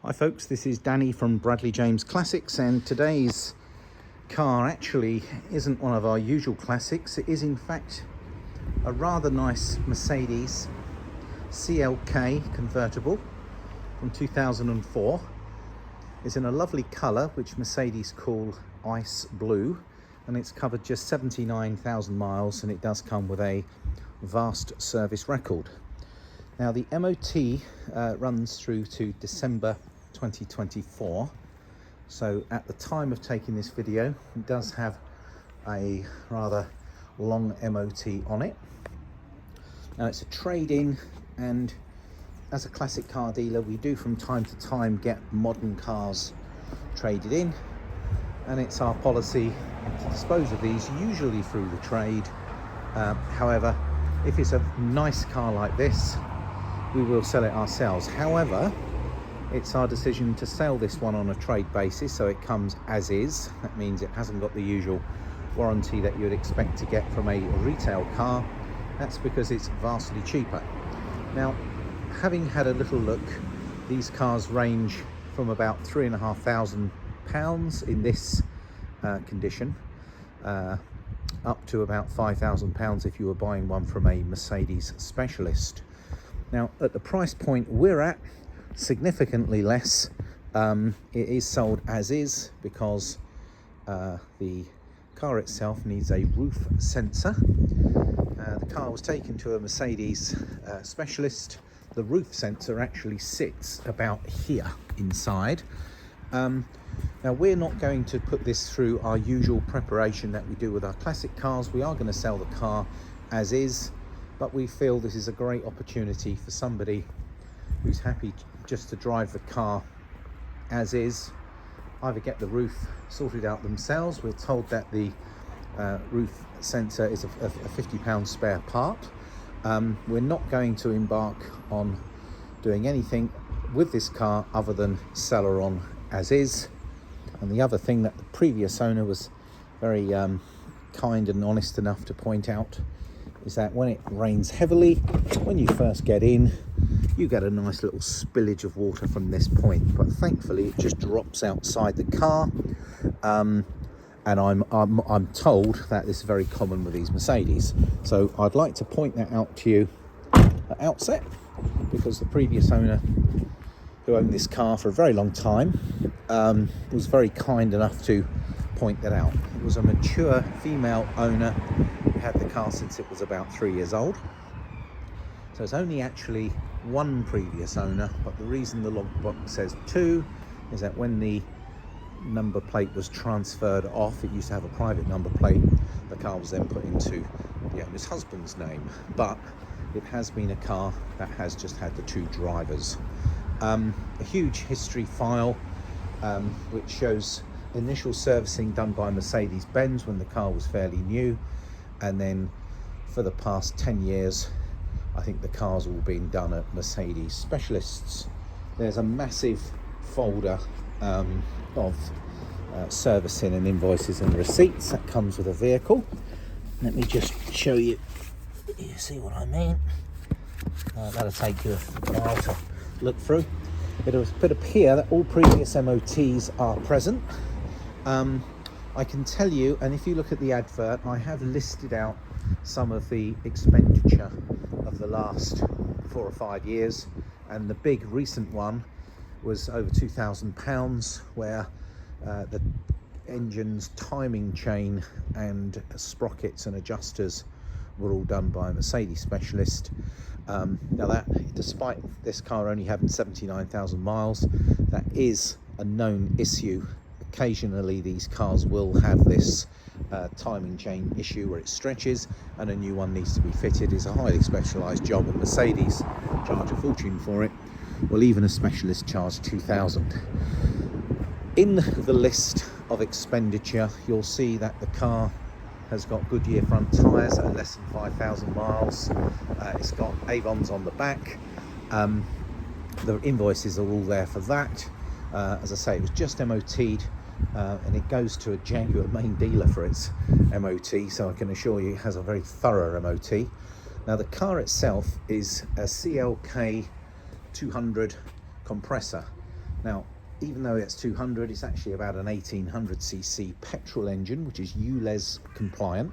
Hi folks, this is Danny from Bradley James Classics, and today's car actually isn't one of our usual classics. It is in fact a rather nice Mercedes CLK convertible from 2004. It's in a lovely colour which Mercedes call ice blue, and it's covered just 79,000 miles, and it does come with a vast service record. Now the MOT runs through to December 2024, so at the time of taking this video it does have a rather long MOT on it. Now it's a trade-in, and as a classic car dealer we do from time to time get modern cars traded in, and it's our policy to dispose of these usually through the trade. However, if it's a nice car like this, we will sell it ourselves. However, it's our decision to sell this one on a trade basis, so it comes as is. That means it hasn't got the usual warranty that you would expect to get from a retail car. That's because it's vastly cheaper. Now, having had a little look, these cars range from about £3,500 in this condition, up to about £5,000 if you were buying one from a Mercedes specialist. Now, at the price point we're at, significantly less. It is sold as is because the car itself needs a roof sensor. The car was taken to a Mercedes specialist. The roof sensor actually sits about here inside. Now, we're not going to put this through our usual preparation that we do with our classic cars. We are going to sell the car as is, but we feel this is a great opportunity for somebody who's happy just to drive the car as is, either get the roof sorted out themselves. We're told that the roof sensor is a £50 spare part. We're not going to embark on doing anything with this car other than sell her on as is. And the other thing that the previous owner was very kind and honest enough to point out is that when it rains heavily, when you first get in, you get a nice little spillage of water from this point, but thankfully it just drops outside the car. And I'm told that this is very common with these Mercedes. So I'd like to point that out to you at outset, because the previous owner, who owned this car for a very long time, was very kind enough to point that out. It was a mature female owner who had the car since it was about 3 years old. So it's only actually one previous owner, but the reason the logbook says 2 is that when the number plate was transferred off, it used to have a private number plate. The car was then put into the owner's husband's name, but it has been a car that has just had the 2 drivers. A huge history file which shows initial servicing done by Mercedes-Benz when the car was fairly new, and then for the past 10 years I think the car's all been done at Mercedes specialists. There's a massive folder of servicing and invoices and receipts that comes with a vehicle. Let me just show you. You see what I mean? That'll take you a while to look through. It'll appear that all previous MOTs are present. I can tell you, and if you look at the advert, I have listed out some of the expenditure of the last 4 or 5 years, and the big recent one was over £2,000, where the engine's timing chain and sprockets and adjusters were all done by a Mercedes specialist. Now that, despite this car only having 79,000 miles, that is a known issue. Occasionally these cars will have this timing chain issue where it stretches and a new one needs to be fitted. It's a highly specialised job, and Mercedes charge a fortune for it. Well, even a specialist charged £2,000. In the list of expenditure, you'll see that the car has got Goodyear front tyres that are less than 5,000 miles. It's got Avons on the back. The invoices are all there for that. As I say, it was just MOT'd, and it goes to a Jaguar main dealer for its MOT, so I can assure you it has a very thorough MOT. Now the car itself is a CLK 200 compressor. Now, even though it's 200, it's actually about an 1800cc petrol engine, which is ULEZ compliant.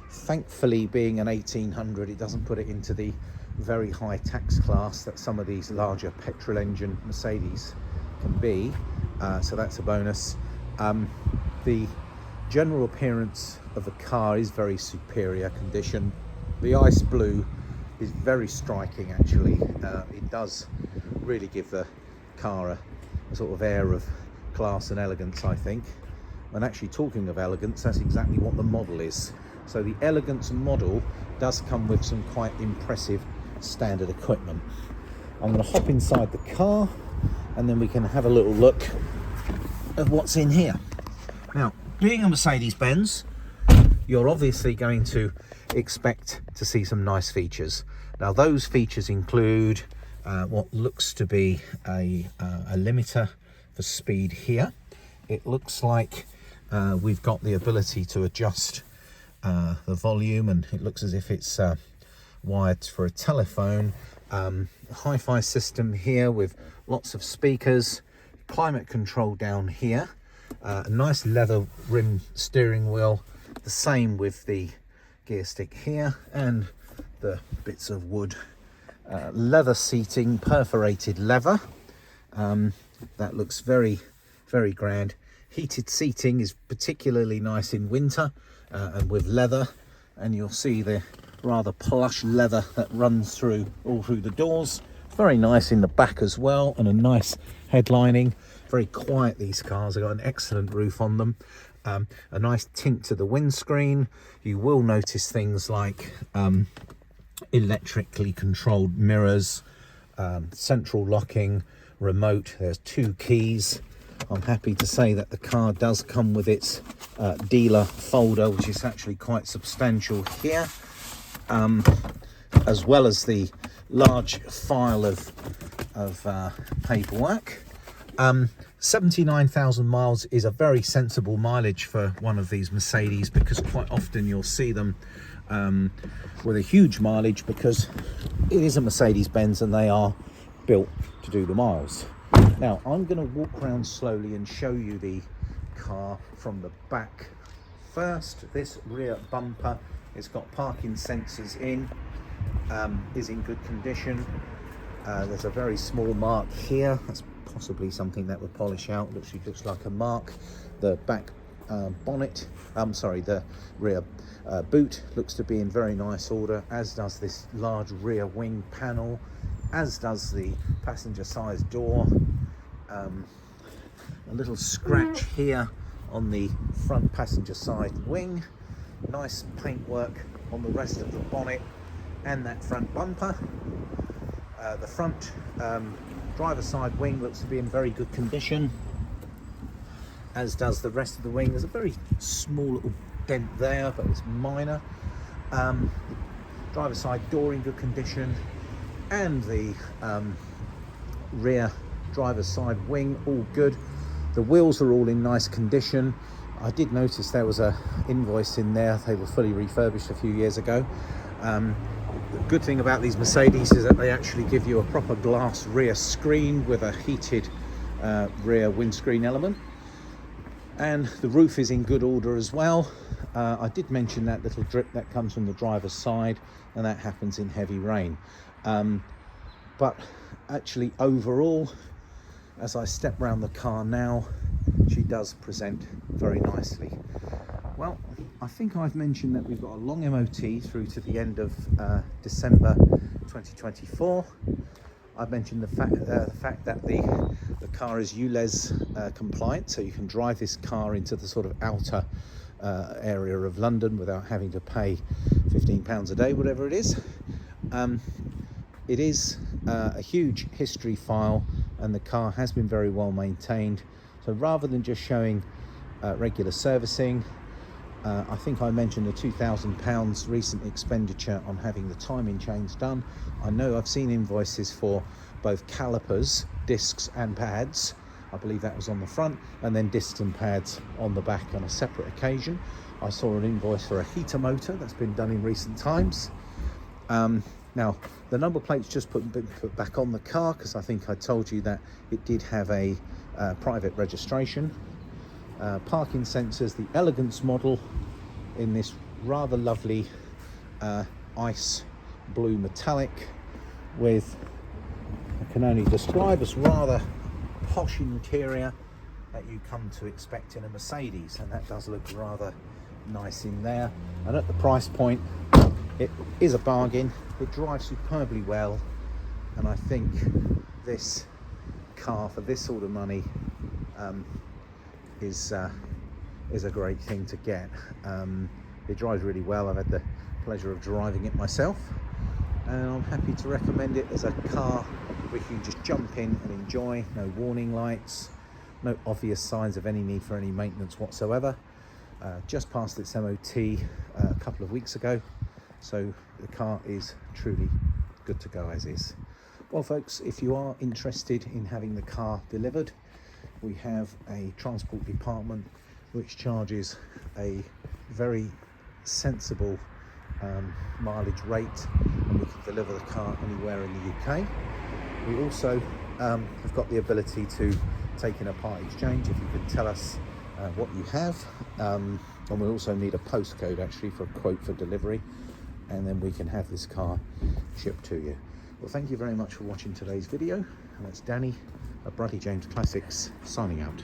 Thankfully, being an 1800, it doesn't put it into the very high tax class that some of these larger petrol engine Mercedes can be, so that's a bonus. The general appearance of the car is very superior condition. The ice blue is very striking, actually. It does really give the car a sort of air of class and elegance, I think. And actually, talking of elegance, that's exactly what the model is. So the elegance model does come with some quite impressive standard equipment. I'm going to hop inside the car and then we can have a little look at what's in here. Now, being a Mercedes-Benz, you're obviously going to expect to see some nice features. Now, those features include what looks to be a limiter for speed here. It looks like we've got the ability to adjust the volume, and it looks as if it's wired for a telephone. Hi-fi system here with lots of speakers, climate control down here, a nice leather rim steering wheel, the same with the gear stick here, and the bits of wood, leather seating, perforated leather. That looks very, very grand. Heated seating is particularly nice in winter, and with leather, and you'll see the rather plush leather that runs all through the doors. Very nice in the back as well, and a nice headlining. Very quiet, these cars. They've got an excellent roof on them. A nice tint to the windscreen. You will notice things like electrically controlled mirrors, central locking, remote. There's 2 keys. I'm happy to say that the car does come with its dealer folder, which is actually quite substantial here, as well as the large file of paperwork. 79,000 miles is a very sensible mileage for one of these Mercedes, because quite often you'll see them with a huge mileage, because it is a Mercedes-Benz and they are built to do the miles. Now, I'm going to walk around slowly and show you the car from the back. First, this rear bumper, it's got parking sensors in, is in good condition. There's a very small mark here. That's possibly something that would polish out. Looks like a mark. The back bonnet, the rear boot looks to be in very nice order, as does this large rear wing panel, as does the passenger side door. A little scratch here on the front passenger side wing. Nice paintwork on the rest of the bonnet and that front bumper. The front driver side wing looks to be in very good condition, as does the rest of the wing. There's a very small little dent there, but it's minor. Driver side door in good condition, and the rear driver's side wing all good. The wheels are all in nice condition. I did notice there was a invoice in there. They were fully refurbished a few years ago. The good thing about these Mercedes is that they actually give you a proper glass rear screen with a heated rear windscreen element, and the roof is in good order as well. I did mention that little drip that comes from the driver's side, and that happens in heavy rain. But actually, overall, as I step around the car now, she does present very nicely. Well, I think I've mentioned that we've got a long MOT through to the end of December 2024. I've mentioned the fact that the car is ULEZ compliant, so you can drive this car into the sort of outer area of London without having to pay £15 a day, whatever it is. It is a huge history file, and the car has been very well maintained. So rather than just showing regular servicing, I think I mentioned the £2,000 recent expenditure on having the timing chains done. I know I've seen invoices for both calipers, discs and pads. I believe that was on the front, and then discs and pads on the back on a separate occasion. I saw an invoice for a heater motor that's been done in recent times. Now, the number plate's just been put back on the car because I think I told you that it did have a private registration. Parking sensors, the Elegance model in this rather lovely ice blue metallic with, I can only describe as rather posh interior that you come to expect in a Mercedes, and that does look rather nice in there. And at the price point, it is a bargain. It drives superbly well, and I think this car for this sort of money is a great thing to get. It drives really well. I've had the pleasure of driving it myself, and I'm happy to recommend it as a car where you can just jump in and enjoy. No warning lights, no obvious signs of any need for any maintenance whatsoever. Just passed its MOT a couple of weeks ago, so the car is truly good to go as is. Well folks, if you are interested in having the car delivered, we have a transport department which charges a very sensible mileage rate, and we can deliver the car anywhere in the UK. We also have got the ability to take in a part exchange if you can tell us what you have, and we also need a postcode actually for a quote for delivery, and then we can have this car shipped to you. Well, thank you very much for watching today's video, and that's Danny at Bradley James Classics signing out.